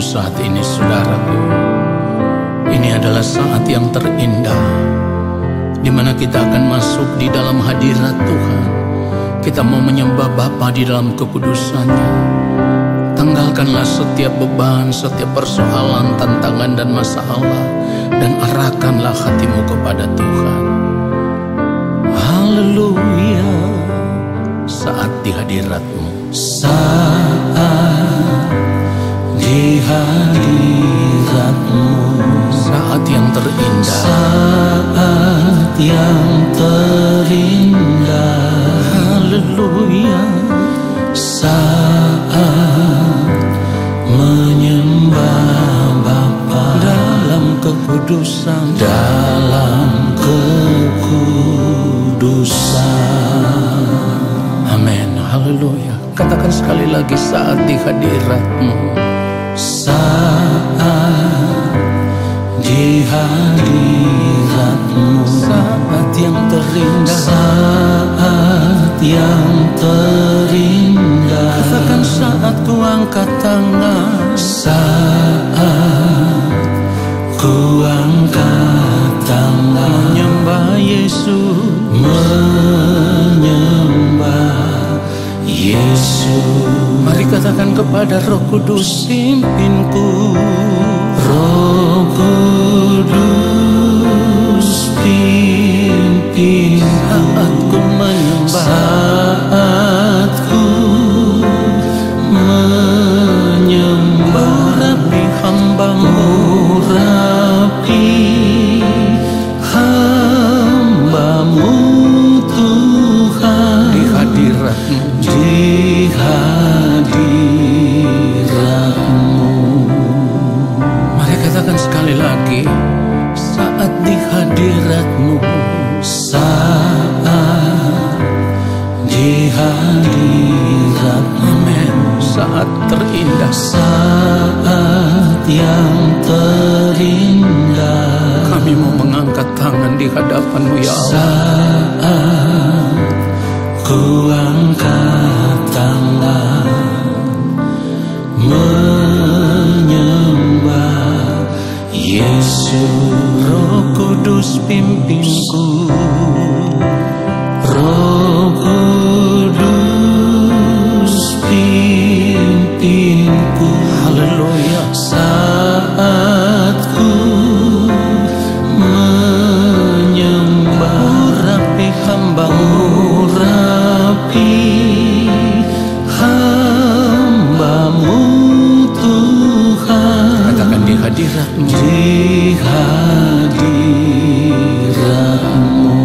saat ini saudaraku. Ini adalah saat yang terindah di mana kita akan masuk di dalam hadirat Tuhan. Kita mau menyembah Bapa di dalam kekudusannya. Tanggalkanlah setiap beban, setiap persoalan, tantangan dan masalah, dan arahkanlah hatimu kepada Tuhan. Haleluya. Saat di hadirat-Mu, saat di hadirat-Mu, saat yang terindah, saat yang terindah. Haleluya. Saat menyembah Bapa dalam kekudusan, dalam kekudusan. Amin. Haleluya. Katakan sekali lagi, saat di hadirat-Mu, saat di hadirat-Mu, saat yang terindah, saat yang terindah. katakan saat ku angkat tangan, saat ku angkat tangan, menyembah Yesus, menyembah Yesus. Mari katakan kepada Roh Kudus, pimpinku. Roh Kudus pimpin Saat ku menyembah, saat ku menyembah. urapi hamba-Mu, Urapi hamba-Mu Tuhan, di hadirat-Mu, di hadirat-Mu. Mari katakan sekali lagi, saat di hadirat-Mu, Saat di hadirat-Mu, amin. Saat terindah, saat yang terindah. kami mau mengangkat tangan di hadapan-Mu, ya Allah. Saat ku angkat tangan menyembah Yesus. Roh Kudus pimpinku, Roh Kudus pimpinku. haleluya. Saat ku menyembah, Urapi hamba-Mu, urapi hamba-Mu Tuhan, katakan di hadirat-Mu, di hadirat-Mu.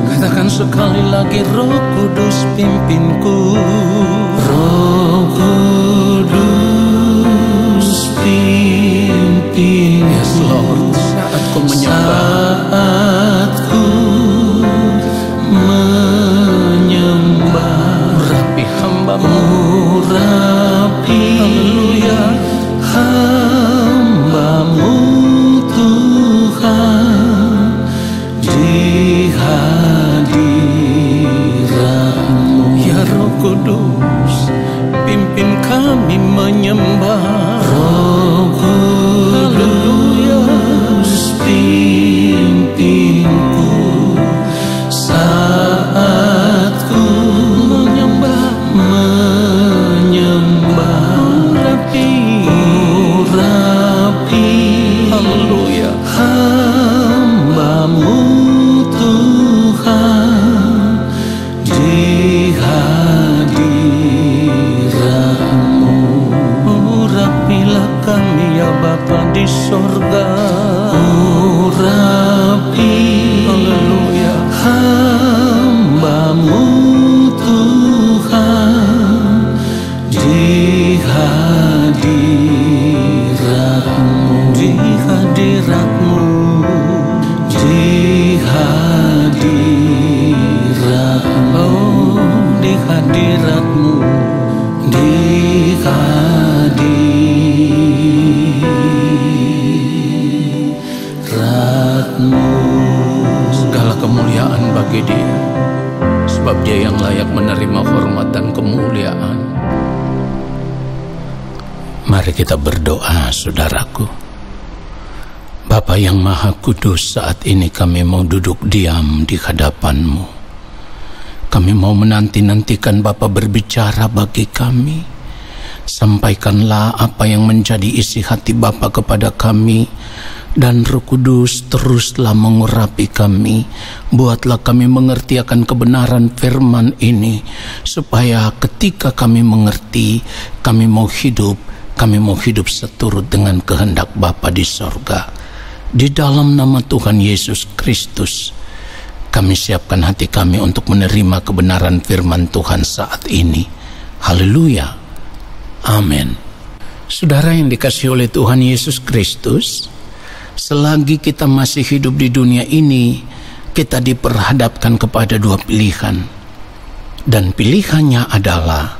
katakan sekali lagi, Roh Kudus pimpinku. Roh Kudus pimpin. Yes Lord, saat ku menyembah, Saat ku menyembah, urapi hamba-Mu, urapi haleluya. hamba-Mu Tuhan, di hadirat-Mu. Ya Roh Kudus, pimpin kami menyembah. Roh Kudus pimpinku saat ku Menyembah, urapi haleluya. hamba-Mu Tuhan, di hadirat-Mu. Urapilah kami ya Bapa di sorga. Urapi Haleluya. hamba-Mu Tuhan, di hadirat-Mu. Di hadirat-Mu, Di hadirat-Mu. oh di hadirat-Mu, Di hadirat-Mu. segala kemuliaan bagi Dia, sebab Dia yang layak menerima hormat dan kemuliaan. Mari Mari kita berdoa, saudaraku. Bapa yang Maha Kudus, saat ini kami mau duduk diam di hadapan-Mu. Kami mau menanti-nantikan Bapa berbicara bagi kami. Sampaikanlah apa yang menjadi isi hati Bapa kepada kami, dan Roh Kudus teruslah mengurapi kami. Buatlah kami mengerti akan kebenaran firman ini, supaya ketika kami mengerti, kami mau hidup seturut dengan kehendak Bapa di sorga. Di dalam nama Tuhan Yesus Kristus, kami siapkan hati kami untuk menerima kebenaran firman Tuhan saat ini. Haleluya. Amin. Saudara yang dikasihi oleh Tuhan Yesus Kristus, selagi kita masih hidup di dunia ini, kita diperhadapkan kepada dua pilihan. Dan pilihannya adalah,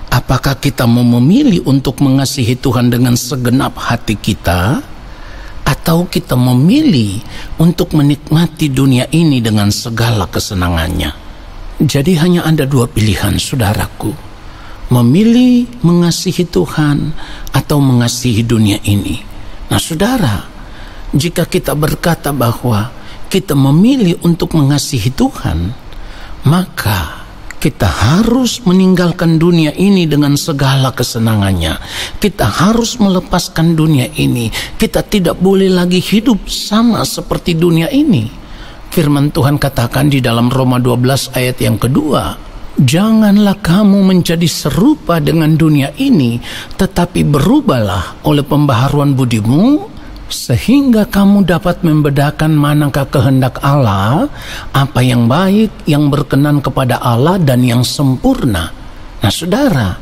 apakah kita mau memilih untuk mengasihi Tuhan dengan segenap hati kita, atau kita memilih untuk menikmati dunia ini dengan segala kesenangannya. Jadi hanya ada dua pilihan, saudaraku. Memilih mengasihi Tuhan atau mengasihi dunia ini. Nah, saudara, jika kita berkata bahwa kita memilih untuk mengasihi Tuhan, maka kita harus meninggalkan dunia ini dengan segala kesenangannya. Kita harus melepaskan dunia ini. Kita tidak boleh lagi hidup sama seperti dunia ini. Firman Tuhan katakan di dalam Roma 12 ayat yang kedua, janganlah kamu menjadi serupa dengan dunia ini, tetapi berubahlah oleh pembaharuan budimu, sehingga kamu dapat membedakan manakah kehendak Allah, apa yang baik, yang berkenan kepada Allah, dan yang sempurna. Nah, saudara,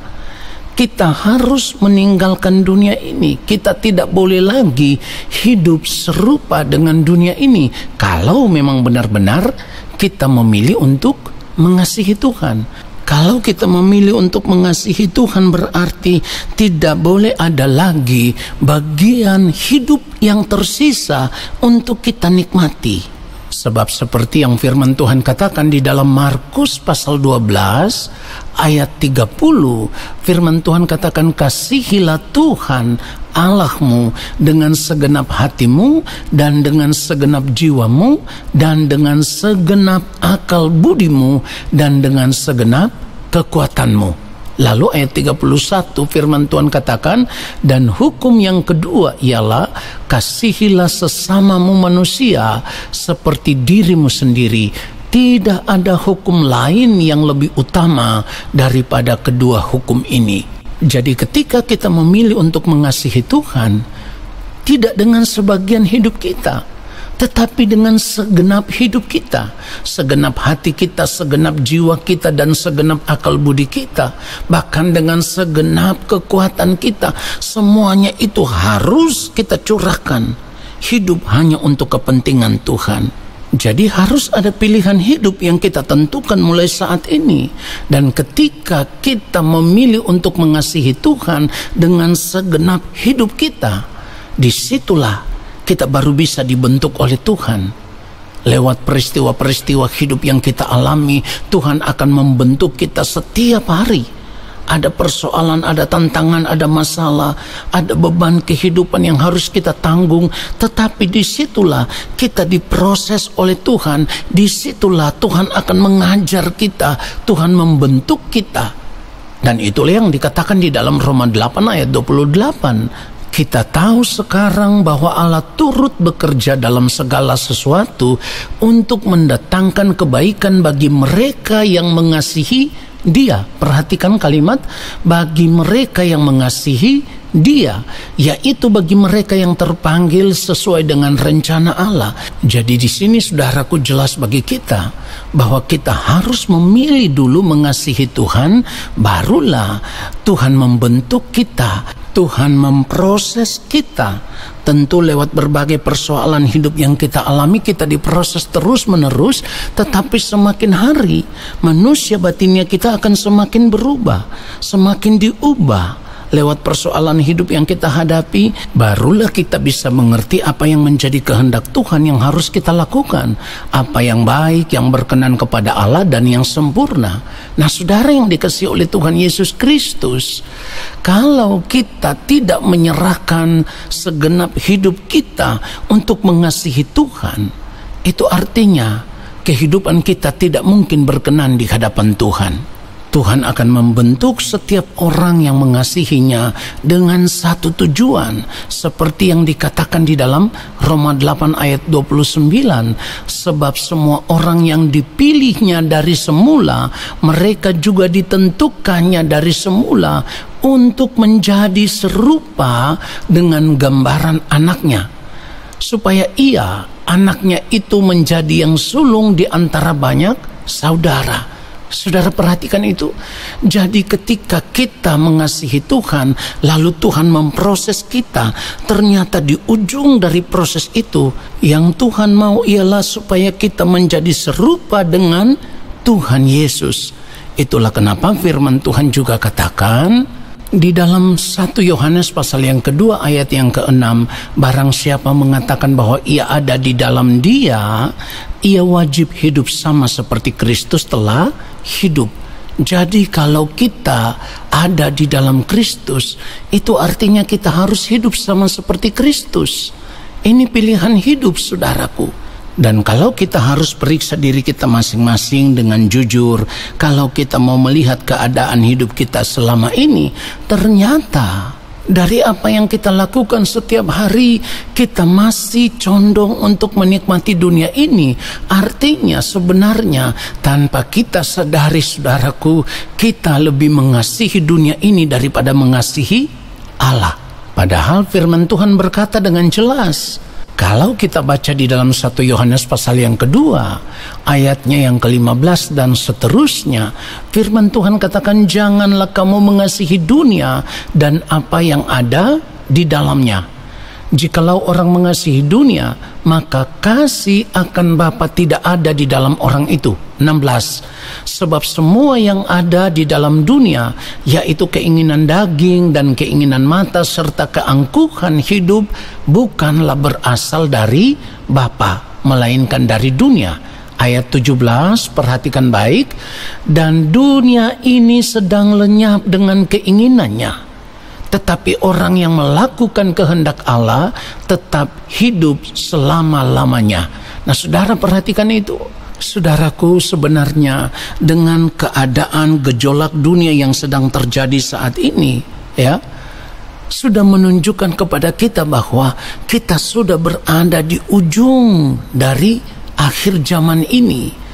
kita harus meninggalkan dunia ini. Kita tidak boleh lagi hidup serupa dengan dunia ini, kalau memang benar-benar kita memilih untuk mengasihi Tuhan. Kalau kita memilih untuk mengasihi Tuhan, berarti tidak boleh ada lagi bagian hidup yang tersisa untuk kita nikmati. Sebab seperti yang firman Tuhan katakan di dalam Markus pasal 12 ayat 30, firman Tuhan katakan, kasihilah Tuhan Allahmu dengan segenap hatimu, dan dengan segenap jiwamu, dan dengan segenap akal budimu, dan dengan segenap kekuatanmu. Lalu ayat 31 firman Tuhan katakan, dan hukum yang kedua ialah, kasihilah sesamamu manusia seperti dirimu sendiri. Tidak ada hukum lain yang lebih utama daripada kedua hukum ini. Jadi ketika kita memilih untuk mengasihi Tuhan, tidak dengan sebagian hidup kita, tetapi dengan segenap hidup kita, segenap hati kita, segenap jiwa kita, dan segenap akal budi kita, bahkan dengan segenap kekuatan kita. Semuanya itu harus kita curahkan. Hidup hanya untuk kepentingan Tuhan. Jadi harus ada pilihan hidup yang kita tentukan mulai saat ini. Dan ketika kita memilih untuk mengasihi Tuhan dengan segenap hidup kita, disitulah kita baru bisa dibentuk oleh Tuhan. Lewat peristiwa-peristiwa hidup yang kita alami, Tuhan akan membentuk kita setiap hari. Ada persoalan, ada tantangan, ada masalah, ada beban kehidupan yang harus kita tanggung. Tetapi disitulah kita diproses oleh Tuhan. Disitulah Tuhan akan mengajar kita, Tuhan membentuk kita. Dan itulah yang dikatakan di dalam Roma 8 ayat 28. Kita tahu sekarang bahwa Allah turut bekerja dalam segala sesuatu untuk mendatangkan kebaikan bagi mereka yang mengasihi Dia. Perhatikan kalimat, bagi mereka yang mengasihi Dia, yaitu bagi mereka yang terpanggil sesuai dengan rencana Allah. Jadi di sini saudaraku jelas bagi kita bahwa kita harus memilih dulu mengasihi Tuhan, barulah Tuhan membentuk kita, Tuhan memproses kita. Tentu lewat berbagai persoalan hidup yang kita alami, kita diproses terus-menerus. Tetapi semakin hari, manusia batinnya kita akan semakin berubah, semakin diubah. lewat persoalan hidup yang kita hadapi, barulah kita bisa mengerti apa yang menjadi kehendak Tuhan yang harus kita lakukan, apa yang baik, yang berkenan kepada Allah dan yang sempurna. Nah, saudara yang dikasihi oleh Tuhan Yesus Kristus, kalau kita tidak menyerahkan segenap hidup kita untuk mengasihi Tuhan, itu artinya kehidupan kita tidak mungkin berkenan di hadapan Tuhan. Tuhan akan membentuk setiap orang yang mengasihinya dengan satu tujuan, seperti yang dikatakan di dalam Roma 8 ayat 29, sebab semua orang yang dipilihnya dari semula, mereka juga ditentukannya dari semula untuk menjadi serupa dengan gambaran anaknya, supaya ia, anaknya itu, menjadi yang sulung di antara banyak saudara. Saudara perhatikan itu. Jadi ketika kita mengasihi Tuhan, lalu Tuhan memproses kita, ternyata di ujung dari proses itu, yang Tuhan mau ialah supaya kita menjadi serupa dengan Tuhan Yesus. Itulah kenapa firman Tuhan juga katakan di dalam 1 Yohanes pasal yang kedua ayat yang ke-6, barang siapa mengatakan bahwa ia ada di dalam Dia, ia wajib hidup sama seperti Kristus telah hidup. Jadi kalau kita ada di dalam Kristus, itu artinya kita harus hidup sama seperti Kristus. Ini pilihan hidup, saudaraku. Dan kalau kita harus periksa diri kita masing-masing dengan jujur, kalau kita mau melihat keadaan hidup kita selama ini, ternyata dari apa yang kita lakukan setiap hari, kita masih condong untuk menikmati dunia ini. Artinya sebenarnya tanpa kita sadari, saudaraku, kita lebih mengasihi dunia ini daripada mengasihi Allah. Padahal firman Tuhan berkata dengan jelas, kalau kita baca di dalam 1 Yohanes pasal yang kedua, ayatnya yang ke-15 dan seterusnya, firman Tuhan katakan, janganlah kamu mengasihi dunia dan apa yang ada di dalamnya. Jikalau orang mengasihi dunia, maka kasih akan Bapa tidak ada di dalam orang itu. 16. Sebab semua yang ada di dalam dunia, yaitu keinginan daging dan keinginan mata serta keangkuhan hidup, bukanlah berasal dari Bapa, melainkan dari dunia. Ayat 17, perhatikan baik. Dan dunia ini sedang lenyap dengan keinginannya, tetapi orang yang melakukan kehendak Allah tetap hidup selama-lamanya. Nah, saudara perhatikan itu. Saudaraku, sebenarnya dengan keadaan gejolak dunia yang sedang terjadi saat ini, ya, sudah menunjukkan kepada kita bahwa kita sudah berada di ujung dari akhir zaman ini.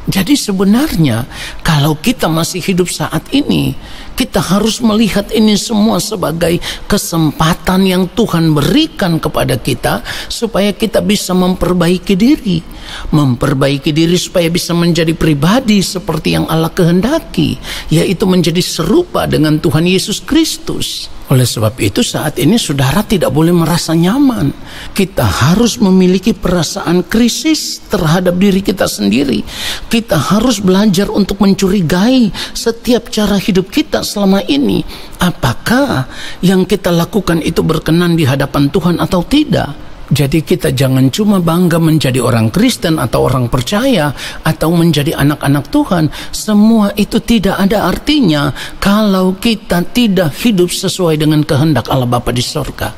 Jadi sebenarnya kalau kita masih hidup saat ini, kita harus melihat ini semua sebagai kesempatan yang Tuhan berikan kepada kita supaya kita bisa memperbaiki diri supaya bisa menjadi pribadi seperti yang Allah kehendaki, yaitu menjadi serupa dengan Tuhan Yesus Kristus. Oleh sebab itu saat ini saudara tidak boleh merasa nyaman. Kita harus memiliki perasaan krisis terhadap diri kita sendiri. Kita harus belajar untuk mencurigai setiap cara hidup kita selama ini. Apakah yang kita lakukan itu berkenan di hadapan Tuhan atau tidak? Jadi kita jangan cuma bangga menjadi orang Kristen atau orang percaya atau menjadi anak-anak Tuhan. Semua itu tidak ada artinya kalau kita tidak hidup sesuai dengan kehendak Allah Bapa di sorga.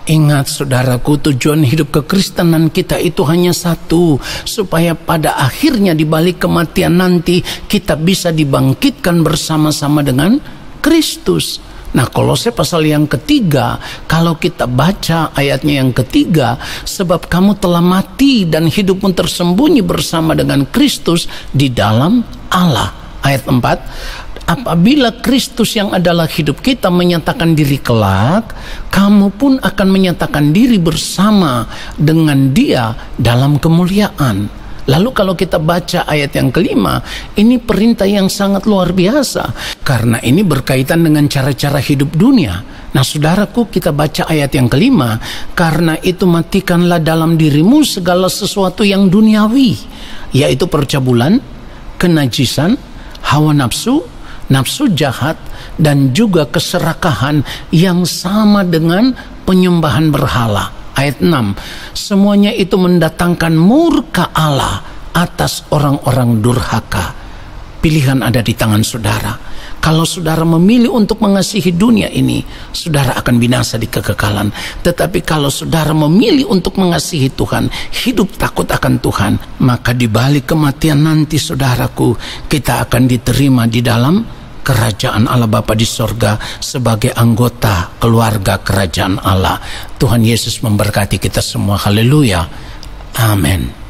Ingat saudaraku, tujuan hidup kekristenan kita itu hanya satu, supaya pada akhirnya di balik kematian nanti kita bisa dibangkitkan bersama-sama dengan Kristus. Nah, Kolose pasal yang ketiga, kalau kita baca ayatnya yang ketiga, sebab kamu telah mati dan hidupmu tersembunyi bersama dengan Kristus di dalam Allah. Ayat 4, apabila Kristus yang adalah hidup kita menyatakan diri kelak, kamu pun akan menyatakan diri bersama dengan Dia dalam kemuliaan. Lalu kalau kita baca ayat yang kelima, ini perintah yang sangat luar biasa, karena ini berkaitan dengan cara-cara hidup dunia. Nah saudaraku, kita baca ayat yang kelima, karena itu matikanlah dalam dirimu segala sesuatu yang duniawi, yaitu percabulan, kenajisan, hawa nafsu, nafsu jahat, dan juga keserakahan yang sama dengan penyembahan berhala. Ayat 6, semuanya itu mendatangkan murka Allah atas orang-orang durhaka. Pilihan ada di tangan saudara. Kalau saudara memilih untuk mengasihi dunia ini, saudara akan binasa di kekekalan. Tetapi kalau saudara memilih untuk mengasihi Tuhan, hidup takut akan Tuhan, maka di balik kematian nanti, saudaraku, kita akan diterima di dalam kerajaan Allah Bapa di sorga sebagai anggota keluarga kerajaan Allah. Tuhan Yesus memberkati kita semua. Haleluya. Amin.